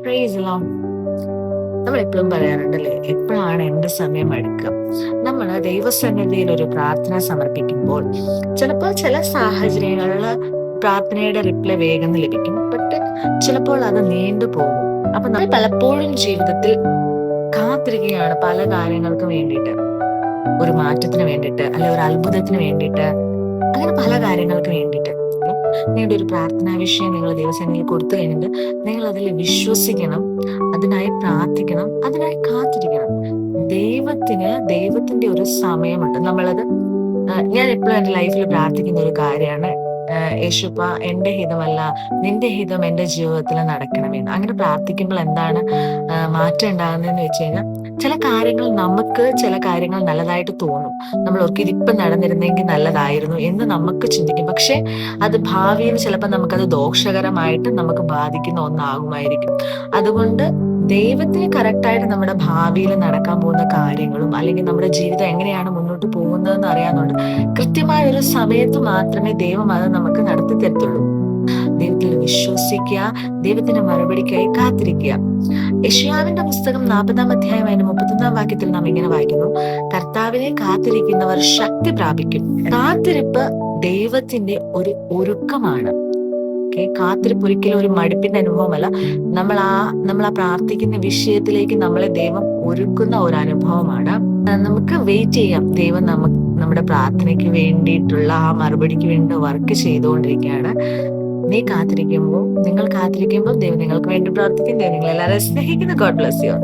Praise the Lord. നമ്മൾ എപ്പോഴും പറയാറുണ്ടല്ലേ, എപ്പോഴാണ് എന്റെ സമയം അടുക്കുക. നമ്മൾ ദൈവസന്നിധിയിൽ ഒരു പ്രാർത്ഥന സമർപ്പിക്കുമ്പോൾ ചിലപ്പോൾ ചില സാഹചര്യങ്ങളിൽ പ്രാർത്ഥനയുടെ റിപ്ലൈ വേഗം ലഭിക്കും, ബട്ട് ചിലപ്പോൾ അത് നീണ്ടു പോകും. അപ്പൊ നമ്മൾ പലപ്പോഴും ജീവിതത്തിൽ കാത്തിരിക്കുകയാണ് പല കാര്യങ്ങൾക്കും വേണ്ടിയിട്ട്, ഒരു മാറ്റത്തിന് വേണ്ടിയിട്ട്, അല്ലെ ഒരു അത്ഭുതത്തിന് വേണ്ടിയിട്ട്, അങ്ങനെ പല കാര്യങ്ങൾക്ക് വേണ്ടിയിട്ട്. നിങ്ങളുടെ ഒരു പ്രാർത്ഥനാ വിഷയം നിങ്ങൾ ദൈവസേനയിൽ കൊടുത്തു കഴിഞ്ഞിട്ട് നിങ്ങൾ അതിൽ വിശ്വസിക്കണം, അതിനായി പ്രാർത്ഥിക്കണം, അതിനായി കാത്തിരിക്കണം. ദൈവത്തിന്റെ ഒരു സമയമുണ്ട്. ഞാൻ എപ്പോഴും എൻ്റെ ലൈഫിൽ പ്രാർത്ഥിക്കുന്ന ഒരു കാര്യമാണ്, യേശുപ്പ, എന്റെ ഹിതമല്ല നിന്റെ ഹിതം എന്റെ ജീവിതത്തിൽ നടക്കണമെന്ന്. അങ്ങനെ പ്രാർത്ഥിക്കുമ്പോൾ എന്താണ് മാറ്റം ഉണ്ടാകുന്നതെന്ന് വെച്ച് കഴിഞ്ഞാൽ, ചില കാര്യങ്ങൾ നല്ലതായിട്ട് തോന്നും. നമ്മൾ ഓർക്കും ഇതിപ്പം നടന്നിരുന്നെങ്കിൽ നല്ലതായിരുന്നു എന്ന് നമുക്ക് ചിന്തിക്കും. പക്ഷെ അത് ഭാവിയിൽ ചിലപ്പോൾ നമുക്കത് ദോഷകരമായിട്ട് നമുക്ക് ബാധിക്കുന്ന ഒന്നാകുമായിരിക്കും. അതുകൊണ്ട് ദൈവത്തിന് കറക്റ്റായിട്ട് നമ്മുടെ ഭാവിയിൽ നടക്കാൻ പോകുന്ന കാര്യങ്ങളും, അല്ലെങ്കിൽ നമ്മുടെ ജീവിതം എങ്ങനെയാണ് മുന്നോട്ട് പോകുന്നതെന്ന് അറിയാവുന്നതുകൊണ്ട് കൃത്യമായ ഒരു സമയത്ത് മാത്രമേ ദൈവം അത് നമുക്ക് നടത്തി തരത്തുള്ളൂ. ദൈവത്തിൽ വിശ്വസിക്കുക, ദൈവത്തിന്റെ മറുപടിക്കായി കാത്തിരിക്കുക. യെശയ്യാവിന്റെ പുസ്തകം 40 അധ്യായം 31 വാക്യത്തിൽ നാം ഇങ്ങനെ വായിക്കുന്നു: കർത്താവിനെ കാത്തിരിക്കുന്നവർ ശക്തി പ്രാപിക്കും. കാത്തിരിപ്പ് ദൈവത്തിന്റെ ഒരു ഒരുക്കമാണ്. കാത്തിരിപ്പ് ഒരിക്കലും ഒരു മടുപ്പിന്റെ അനുഭവമല്ല. നമ്മൾ ആ പ്രാർത്ഥിക്കുന്ന വിഷയത്തിലേക്ക് നമ്മളെ ദൈവം ഒരുക്കുന്ന ഒരു അനുഭവമാണ്. നമുക്ക് വെയിറ്റ് ചെയ്യാം. ദൈവം നമ്മുടെ പ്രാർത്ഥനയ്ക്ക് വേണ്ടിയിട്ടുള്ള ആ മറുപടിക്ക് വേണ്ടി വർക്ക് ചെയ്തുകൊണ്ടിരിക്കുകയാണ്. നിങ്ങൾ കാത്തിരിക്കുമ്പോൾ ദൈവം നിങ്ങൾക്ക് വേണ്ടി പ്രവർത്തിക്കും. ദൈവം നിങ്ങളെല്ലാവരും സ്നേഹിക്കുന്നു. God bless you.